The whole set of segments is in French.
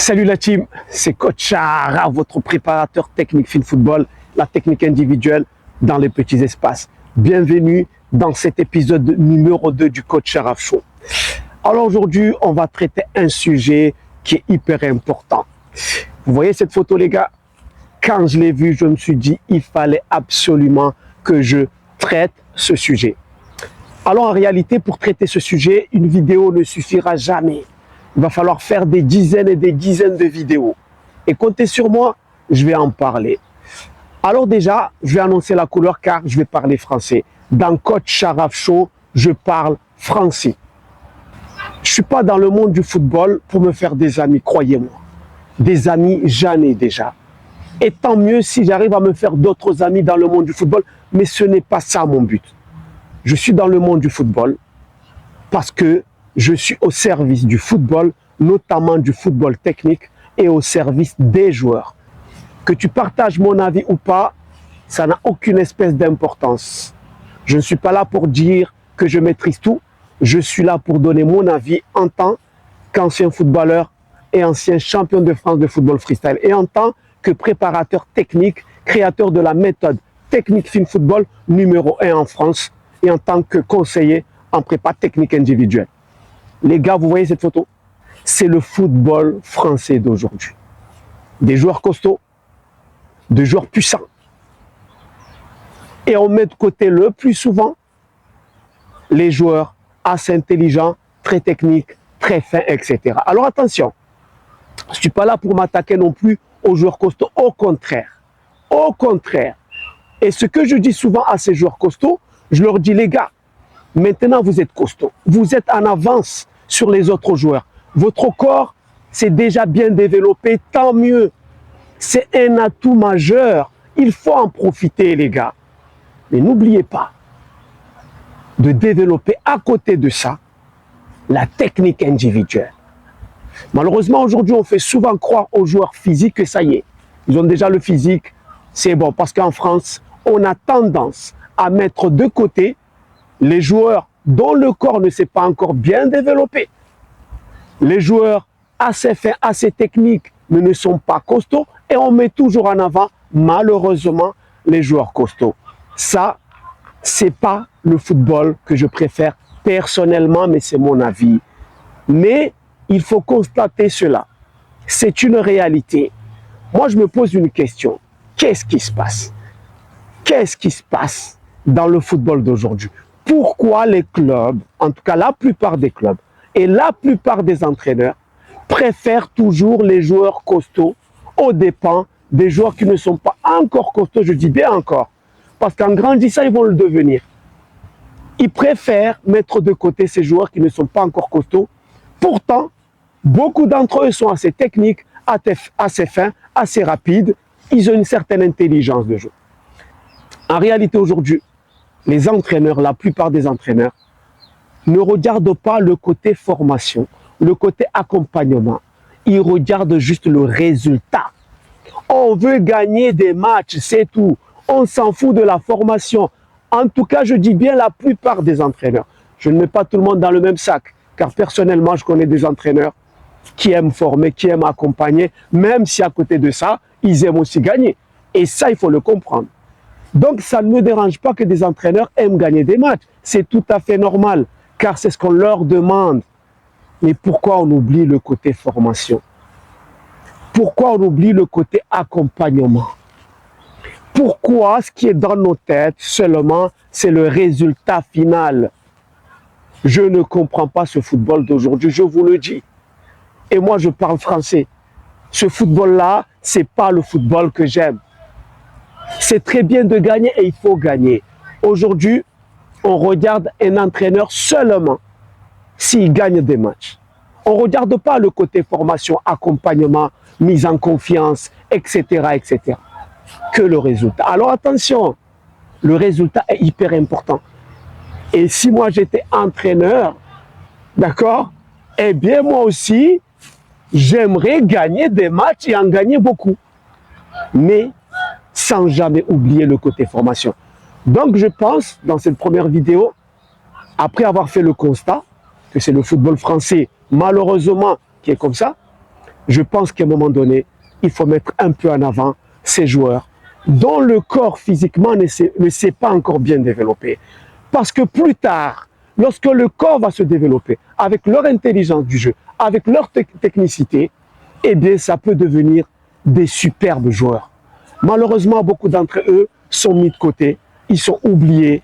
Salut la team, c'est Coach Chara, votre préparateur technique fin football, la technique individuelle dans les petits espaces. Bienvenue dans cet épisode numéro 2 du Coach Chara Show. Alors aujourd'hui, on va traiter un sujet qui est hyper important. Vous voyez cette photo les gars? Quand je l'ai vue, je me suis dit il fallait absolument que je traite ce sujet. Alors en réalité, pour traiter ce sujet, une vidéo ne suffira jamais. Il va falloir faire des dizaines et des dizaines de vidéos. Et comptez sur moi, je vais en parler. Alors déjà, je vais annoncer la couleur car je vais parler français. Dans Coach Chara Show, je parle français. Je ne suis pas dans le monde du football pour me faire des amis, croyez-moi. Des amis, j'en ai déjà. Et tant mieux si j'arrive à me faire d'autres amis dans le monde du football, mais ce n'est pas ça mon but. Je suis dans le monde du football parce que je suis au service du football, notamment du football technique et au service des joueurs. Que tu partages mon avis ou pas, ça n'a aucune espèce d'importance. Je ne suis pas là pour dire que je maîtrise tout. Je suis là pour donner mon avis en tant qu'ancien footballeur et ancien champion de France de football freestyle. Et en tant que préparateur technique, créateur de la méthode technique fin football numéro 1 en France et en tant que conseiller en prépa technique individuelle. Les gars, vous voyez cette photo? C'est le football français d'aujourd'hui. Des joueurs costauds, des joueurs puissants. Et on met de côté le plus souvent les joueurs assez intelligents, très techniques, très fins, etc. Alors attention, je ne suis pas là pour m'attaquer non plus aux joueurs costauds. Au contraire. Au contraire. Et ce que je dis souvent à ces joueurs costauds, je leur dis les gars, maintenant vous êtes costauds. Vous êtes en avance sur les autres joueurs. Votre corps s'est déjà bien développé, tant mieux. C'est un atout majeur. Il faut en profiter, les gars. Mais n'oubliez pas de développer à côté de ça la technique individuelle. Malheureusement, aujourd'hui, on fait souvent croire aux joueurs physiques que ça y est, ils ont déjà le physique, c'est bon. Parce qu'en France, on a tendance à mettre de côté les joueurs dont le corps ne s'est pas encore bien développé. Les joueurs assez fins, assez techniques, mais ne sont pas costauds. Et on met toujours en avant, malheureusement, les joueurs costauds. Ça, c'est pas le football que je préfère personnellement, mais c'est mon avis. Mais il faut constater cela. C'est une réalité. Moi, je me pose une question. Qu'est-ce qui se passe? Qu'est-ce qui se passe dans le football d'aujourd'hui? Pourquoi les clubs, en tout cas la plupart des clubs et la plupart des entraîneurs, préfèrent toujours les joueurs costauds aux dépens des joueurs qui ne sont pas encore costauds? Je dis bien encore, parce qu'en grandissant, ils vont le devenir. Ils préfèrent mettre de côté ces joueurs qui ne sont pas encore costauds. Pourtant, beaucoup d'entre eux sont assez techniques, assez fins, assez rapides. Ils ont une certaine intelligence de jeu. En réalité, aujourd'hui, les entraîneurs, la plupart des entraîneurs, ne regardent pas le côté formation, le côté accompagnement. Ils regardent juste le résultat. On veut gagner des matchs, c'est tout. On s'en fout de la formation. En tout cas, je dis bien la plupart des entraîneurs. Je ne mets pas tout le monde dans le même sac, car personnellement, je connais des entraîneurs qui aiment former, qui aiment accompagner, même si à côté de ça, ils aiment aussi gagner. Et ça, il faut le comprendre. Donc, ça ne me dérange pas que des entraîneurs aiment gagner des matchs. C'est tout à fait normal, car c'est ce qu'on leur demande. Mais pourquoi on oublie le côté formation? Pourquoi on oublie le côté accompagnement? Pourquoi ce qui est dans nos têtes seulement, c'est le résultat final? Je ne comprends pas ce football d'aujourd'hui, je vous le dis. Et moi, je parle français. Ce football-là, ce n'est pas le football que j'aime. C'est très bien de gagner et il faut gagner. Aujourd'hui, on regarde un entraîneur seulement s'il gagne des matchs. On ne regarde pas le côté formation, accompagnement, mise en confiance, etc., etc. Que le résultat. Alors attention, le résultat est hyper important. Et si moi j'étais entraîneur, d'accord, eh bien moi aussi, j'aimerais gagner des matchs et en gagner beaucoup. Mais sans jamais oublier le côté formation. Donc je pense, dans cette première vidéo, après avoir fait le constat que c'est le football français, malheureusement, qui est comme ça, je pense qu'à un moment donné, il faut mettre un peu en avant ces joueurs dont le corps physiquement ne s'est pas encore bien développé. Parce que plus tard, lorsque le corps va se développer, avec leur intelligence du jeu, avec leur technicité, eh bien, ça peut devenir des superbes joueurs. Malheureusement, beaucoup d'entre eux sont mis de côté, ils sont oubliés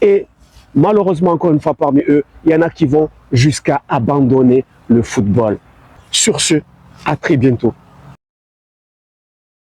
et malheureusement, encore une fois, parmi eux, il y en a qui vont jusqu'à abandonner le football. Sur ce, à très bientôt.